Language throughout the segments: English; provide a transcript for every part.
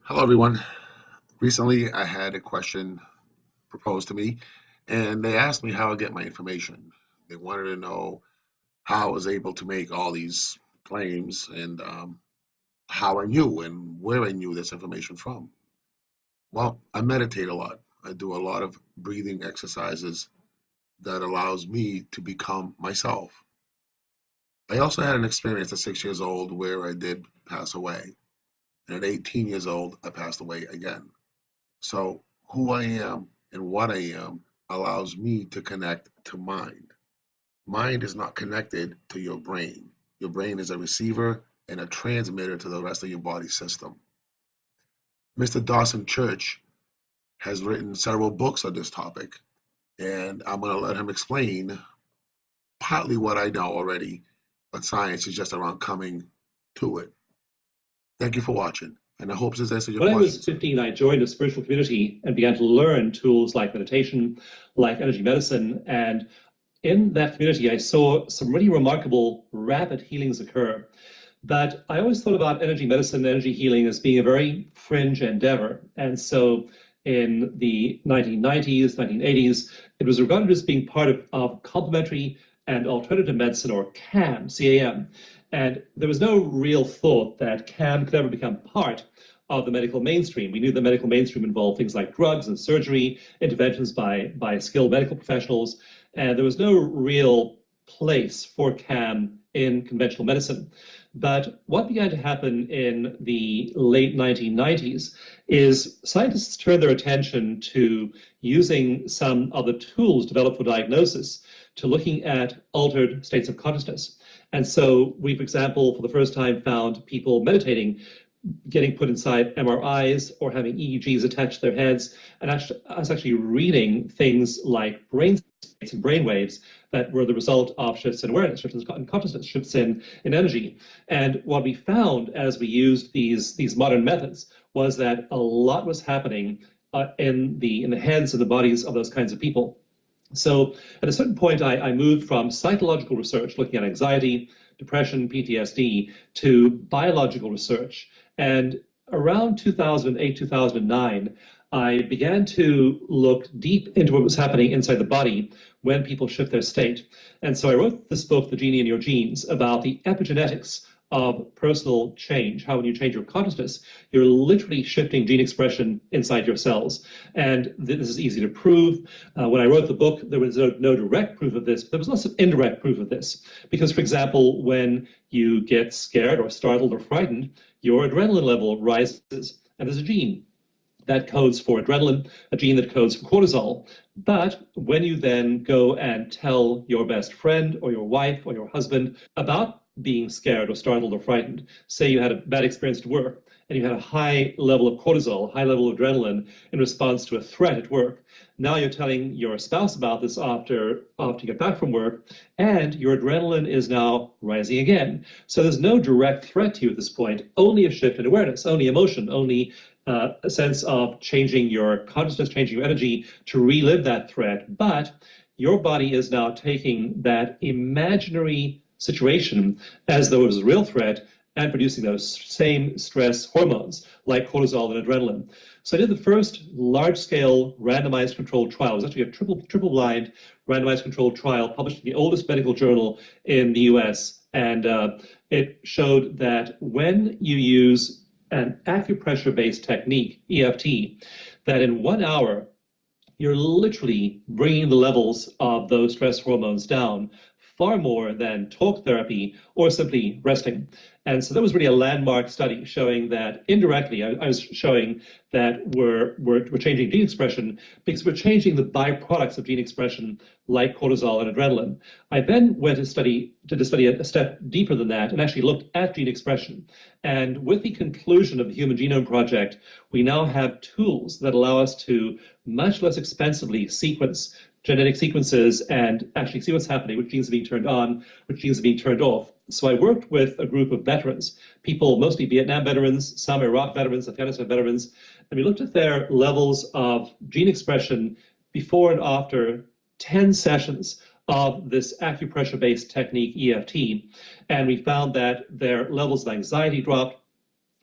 Hello, everyone. Recently, I had a question proposed to me, and they asked me how I get my information. They wanted to know how I was able to make all these claims and how I knew and where I knew this information from. Well, I meditate a lot. I do a lot of breathing exercises that allows me to become myself. I also had an experience at 6 years old where I did pass away, and at 18 years old, I passed away again. So who I am and what I am allows me to connect to mind. Mind is not connected to your brain. Your brain is a receiver and a transmitter to the rest of your body system. Mr. Dawson Church has written several books on this topic, and I'm going to let him explain partly what I know already, but science is just around coming to it. Thank you for watching, and I hope this answers your When I was questions. 15, I joined a spiritual community and began to learn tools like meditation, like energy medicine. And in that community, I saw some really remarkable rapid healings occur. But I always thought about energy medicine, energy healing as being a very fringe endeavor. And so in the 1990s, 1980s, it was regarded as being part of complementary and alternative medicine, or CAM, C-A-M. And there was no real thought that CAM could ever become part of the medical mainstream. We knew the medical mainstream involved things like drugs and surgery, interventions by skilled medical professionals, and there was no real place for CAM in conventional medicine. But what began to happen in the late 1990s is scientists turned their attention to using some of the tools developed for diagnosis to looking at altered states of consciousness. And so we, for example, for the first time found people meditating getting put inside MRIs or having EEGs attached to their heads, and actually reading things like brain states and brain waves that were the result of shifts in awareness, shifts in consciousness, shifts in energy. And what we found as we used these modern methods was that a lot was happening in the heads and the bodies of those kinds of people. So at a certain point, I moved from psychological research, looking at anxiety, depression, PTSD, to biological research. And around 2008, 2009, I began to look deep into what was happening inside the body when people shift their state. And so I wrote this book, The Genie in Your Genes, about the epigenetics of personal change, how when you change your consciousness, you're literally shifting gene expression inside your cells. And this is easy to prove. When I wrote the book, there was no direct proof of this, but there was lots of indirect proof of this. Because, for example, when you get scared or startled or frightened, your adrenaline level rises, and there's a gene that codes for adrenaline, a gene that codes for cortisol. But when you then go and tell your best friend or your wife or your husband about being scared or startled or frightened, say you had a bad experience at work and you had a high level of cortisol, high level of adrenaline in response to a threat at work. Now you're telling your spouse about this after you get back from work, and your adrenaline is now rising again. So there's no direct threat to you at this point, only a shift in awareness, only emotion, only a sense of changing your consciousness, changing your energy to relive that threat. But your body is now taking that imaginary situation as though it was a real threat and producing those same stress hormones like cortisol and adrenaline. So I did the first large-scale randomized controlled trial. It was actually a triple-blind randomized controlled trial published in the oldest medical journal in the US. And it showed that when you use an acupressure-based technique, EFT, that in 1 hour, you're literally bringing the levels of those stress hormones down far more than talk therapy or simply resting. And so that was really a landmark study showing that indirectly, I was showing that we're changing gene expression because we're changing the byproducts of gene expression like cortisol and adrenaline. I then went to study a step deeper than that and actually looked at gene expression. And with the conclusion of the Human Genome Project, we now have tools that allow us to much less expensively sequence genetic sequences and actually see what's happening, which genes are being turned on, which genes are being turned off. So I worked with a group of veterans, people, mostly Vietnam veterans, some Iraq veterans, Afghanistan veterans, and we looked at their levels of gene expression before and after 10 sessions of this acupressure-based technique, EFT. And we found that their levels of anxiety dropped,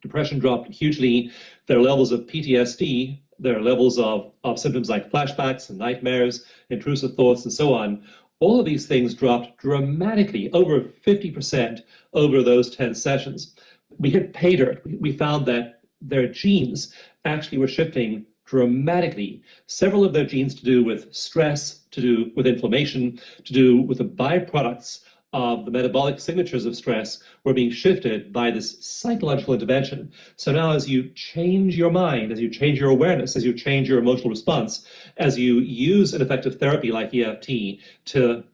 depression dropped hugely. There are levels of PTSD. There are levels of symptoms like flashbacks and nightmares, intrusive thoughts, and so on. All of these things dropped dramatically, over 50% over those 10 sessions. We hit pay dirt. We found that their genes actually were shifting dramatically. Several of their genes to do with stress, to do with inflammation, to do with the byproducts of the metabolic signatures of stress were being shifted by this psychological intervention. So now as you change your mind, as you change your awareness, as you change your emotional response, as you use an effective therapy like EFT to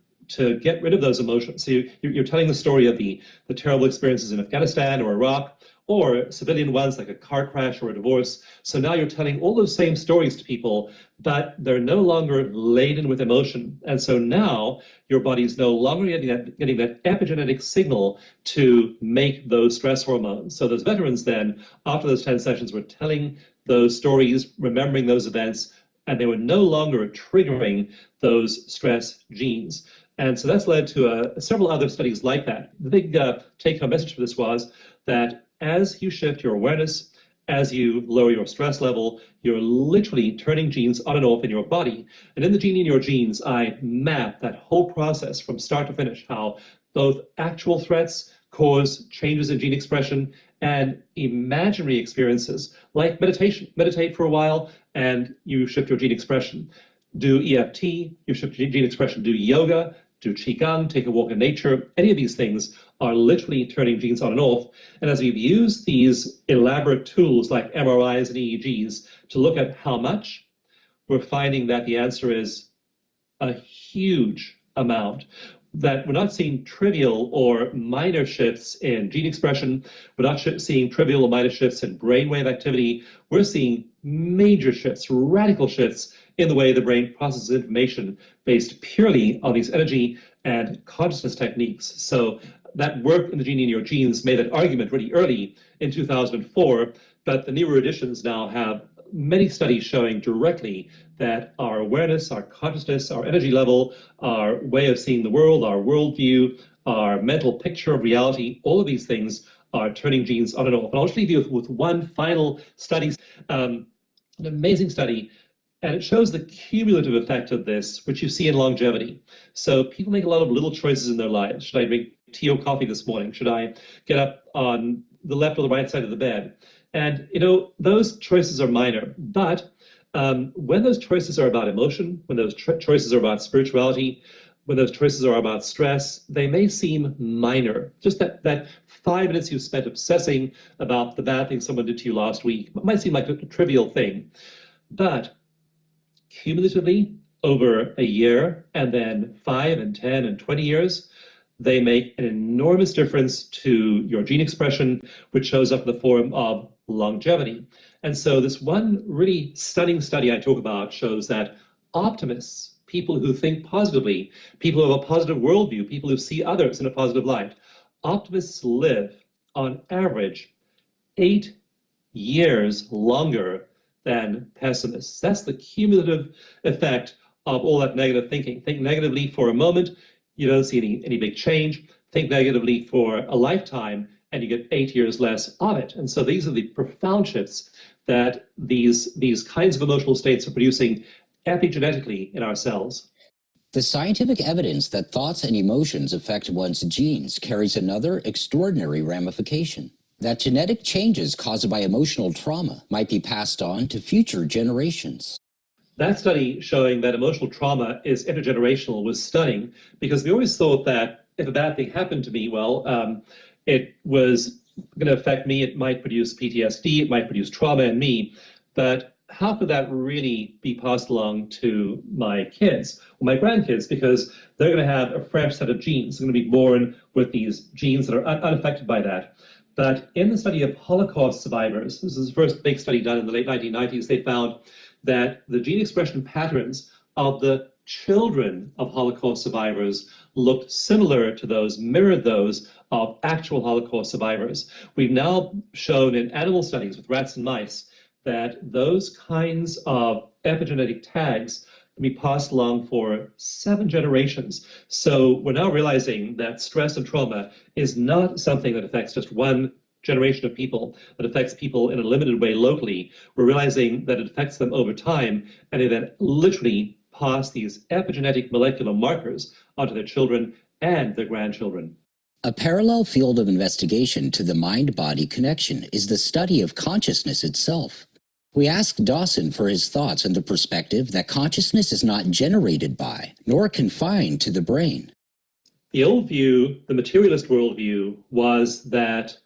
get rid of those emotions. So you're telling the story of the terrible experiences in Afghanistan or Iraq, or civilian ones like a car crash or a divorce. So now you're telling all those same stories to people, but they're no longer laden with emotion. And so now your body's no longer getting that epigenetic signal to make those stress hormones. So those veterans then, after those 10 sessions, were telling those stories, remembering those events, and they were no longer triggering those stress genes. And so that's led to several other studies like that. The big take-home message for this was that as you shift your awareness, as you lower your stress level, you're literally turning genes on and off in your body. And in the Genie in Your Genes, I map that whole process from start to finish, how both actual threats cause changes in gene expression and imaginary experiences like meditation. Meditate for a while and you shift your gene expression. Do EFT, you shift your gene expression. Do yoga, do Qigong, take a walk in nature. Any of these things are literally turning genes on and off. And as we've used these elaborate tools like MRIs and EEGs to look at how much, we're finding that the answer is a huge amount. That we're not seeing trivial or minor shifts in gene expression. We're not seeing trivial or minor shifts in brainwave activity. We're seeing major shifts, radical shifts in the way the brain processes information based purely on these energy and consciousness techniques. So that work in the Genie in Your Genes made that argument really early in 2004, but the newer editions now have many studies showing directly that our awareness, our consciousness, our energy level, our way of seeing the world, our worldview, our mental picture of reality, all of these things are turning genes on and off. And I'll just leave you with one final study, an amazing study, and it shows the cumulative effect of this, which you see in longevity. So people make a lot of little choices in their lives. Should I drink tea or coffee this morning? Should I get up on the left or the right side of the bed? And, those choices are minor. But when those choices are about emotion, when those choices are about spirituality, when those choices are about stress, they may seem minor. Just that 5 minutes you spent obsessing about the bad thing someone did to you last week might seem like a trivial thing. But cumulatively, over a year, and then 5 and 10 and 20 years, they make an enormous difference to your gene expression, which shows up in the form of longevity. And so this one really stunning study I talk about shows that optimists, people who think positively, people who have a positive worldview, people who see others in a positive light, optimists live on average 8 years longer than pessimists. That's the cumulative effect of all that negative thinking. Think negatively for a moment, you don't see any big change. Think negatively for a lifetime, and you get 8 years less of it. And so these are the profound shifts that these kinds of emotional states are producing epigenetically in our cells. The scientific evidence that thoughts and emotions affect one's genes carries another extraordinary ramification. That genetic changes caused by emotional trauma might be passed on to future generations. That study showing that emotional trauma is intergenerational was stunning, because we always thought that if a bad thing happened to me, it was going to affect me. It might produce PTSD, it might produce trauma in me, but how could that really be passed along to my kids or my grandkids? Because they're going to have a fresh set of genes. They're going to be born with these genes that are unaffected by that. But in the study of Holocaust survivors, this is the first big study done in the late 1990s, they found that the gene expression patterns of the children of Holocaust survivors looked similar to those, mirrored those of actual Holocaust survivors. We've now shown in animal studies with rats and mice that those kinds of epigenetic tags can be passed along for 7 generations. So we're now realizing that stress and trauma is not something that affects just one generation of people that affects people in a limited way locally. We're realizing that it affects them over time, and they then literally pass these epigenetic molecular markers onto their children and their grandchildren. A parallel field of investigation to the mind-body connection is the study of consciousness itself. We asked Dawson for his thoughts on the perspective that consciousness is not generated by, nor confined to the brain. The old view, the materialist worldview, was that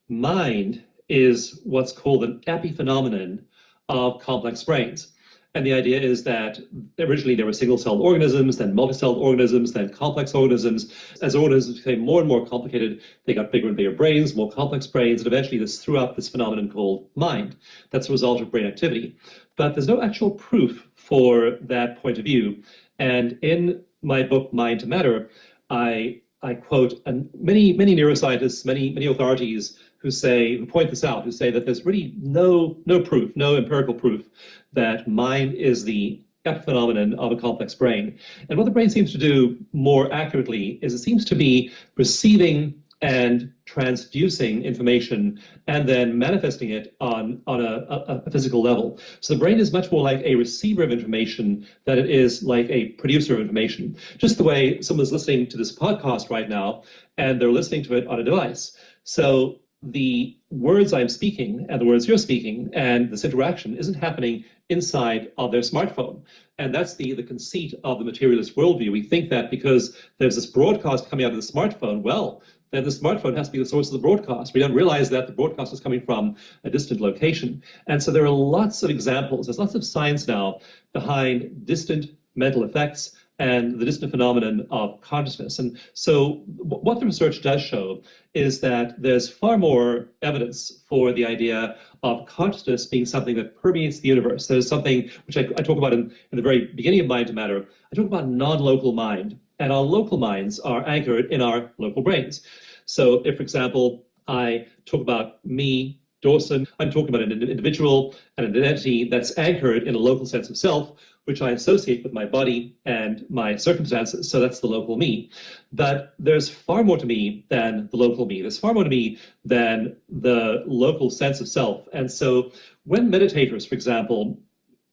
mind is what's called an epiphenomenon of complex brains. And the idea is that originally there were single-celled organisms, then multi-celled organisms, then complex organisms. As organisms became more and more complicated, they got bigger and bigger brains, more complex brains, and eventually this threw up this phenomenon called mind. That's a result of brain activity. But there's no actual proof for that point of view. And in my book, Mind to Matter, I quote many neuroscientists, many authorities who point this out, who say that there's really no proof, no empirical proof that mind is the epiphenomenon of a complex brain. And what the brain seems to do more accurately is it seems to be receiving and transducing information and then manifesting it on a physical level. So the brain is much more like a receiver of information than it is like a producer of information. Just the way someone's listening to this podcast right now and they're listening to it on a device. So the words I'm speaking and the words you're speaking and this interaction isn't happening inside of their smartphone. And that's the conceit of the materialist worldview. We think that because there's this broadcast coming out of the smartphone, well, then the smartphone has to be the source of the broadcast. We don't realize that the broadcast is coming from a distant location. And so there are lots of examples. There's lots of science now behind distant mental effects and the distant phenomenon of consciousness. And so what the research does show is that there's far more evidence for the idea of consciousness being something that permeates the universe. There's something which I talk about in the very beginning of Mind to Matter. I talk about non-local mind, and our local minds are anchored in our local brains. So if, for example, I talk about me, Dawson, I'm talking about an individual and an identity that's anchored in a local sense of self, which I associate with my body and my circumstances. So that's the local me. But there's far more to me than the local me. There's far more to me than the local sense of self. And so when meditators, for example,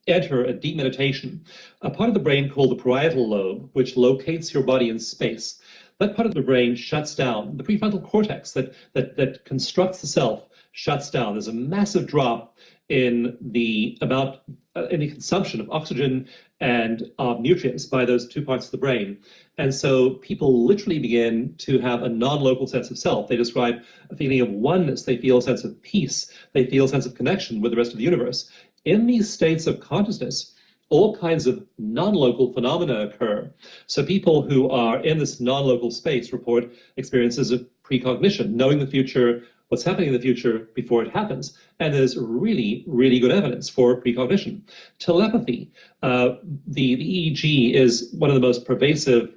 enter a deep meditation, a part of the brain called the parietal lobe, which locates your body in space, that part of the brain shuts down. The prefrontal cortex that constructs the self shuts down. There's a massive drop in the consumption of oxygen and of nutrients by those two parts of the brain. And so people literally begin to have a non-local sense of self. They describe a feeling of oneness. They feel a sense of peace. They feel a sense of connection with the rest of the universe. In these states of consciousness, all kinds of non-local phenomena occur. So people who are in this non-local space report experiences of precognition, knowing the future, what's happening in the future before it happens. And there's really, really good evidence for precognition. Telepathy, the EEG is one of the most pervasive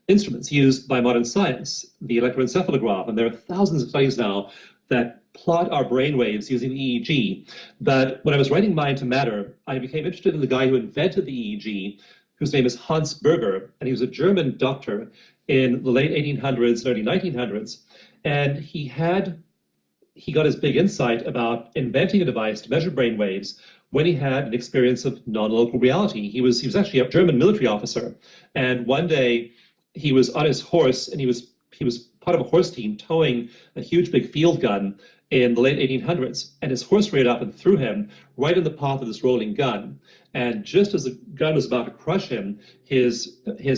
instruments used by modern science, the electroencephalograph, and there are thousands of studies now that plot our brain waves using the EEG. But when I was writing Mind to Matter, I became interested in the guy who invented the EEG, whose name is Hans Berger, and he was a German doctor in the late 1800s, early 1900s. And he got his big insight about inventing a device to measure brain waves when he had an experience of non-local reality. He was actually a German military officer, and one day he was on his horse, and he was part of a horse team towing a huge big field gun in the late 1800s, and his horse reared up and threw him right in the path of this rolling gun. And just as the gun was about to crush him, his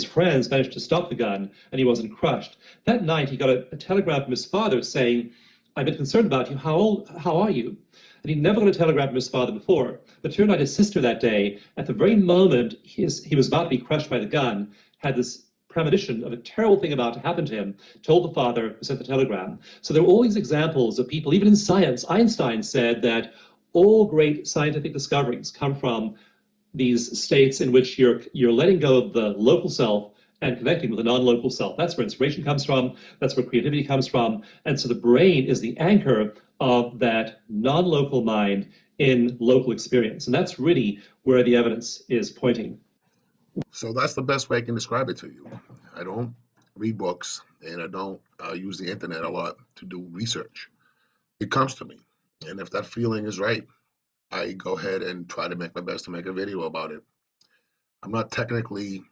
friends managed to stop the gun, and he wasn't crushed. That night, he got a telegram from his father saying, "I've been concerned about you. How are you?" And he never got a telegram from his father before. But it turned out his sister that day, at the very moment he was about to be crushed by the gun, had this premonition of a terrible thing about to happen to him, told the father who sent the telegram. So there are all these examples of people, even in science. Einstein said that all great scientific discoveries come from these states in which you're letting go of the local self and connecting with the non-local self. That's where inspiration comes from. That's where creativity comes from. And so the brain is the anchor of that non-local mind in local experience. And that's really where the evidence is pointing. So that's the best way I can describe it to you. I don't read books and I don't use the internet a lot to do research. It comes to me. And if that feeling is right, I go ahead and try to make my best to make a video about it. I'm not technically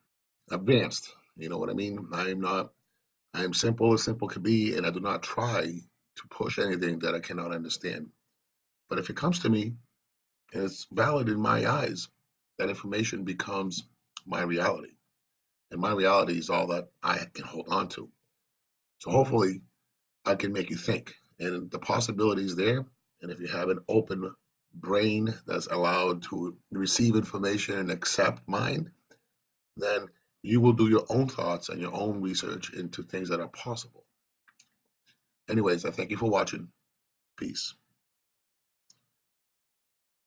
advanced. You know what I mean? I am not, I am simple as simple can be, and I do not try to push anything that I cannot understand. But if it comes to me and it's valid in my eyes, that information becomes my reality. And my reality is all that I can hold on to. So hopefully I can make you think. And the possibilities there. And if you have an open brain that's allowed to receive information and accept mind, then you will do your own thoughts and your own research into things that are possible. Anyways, I thank you for watching. Peace.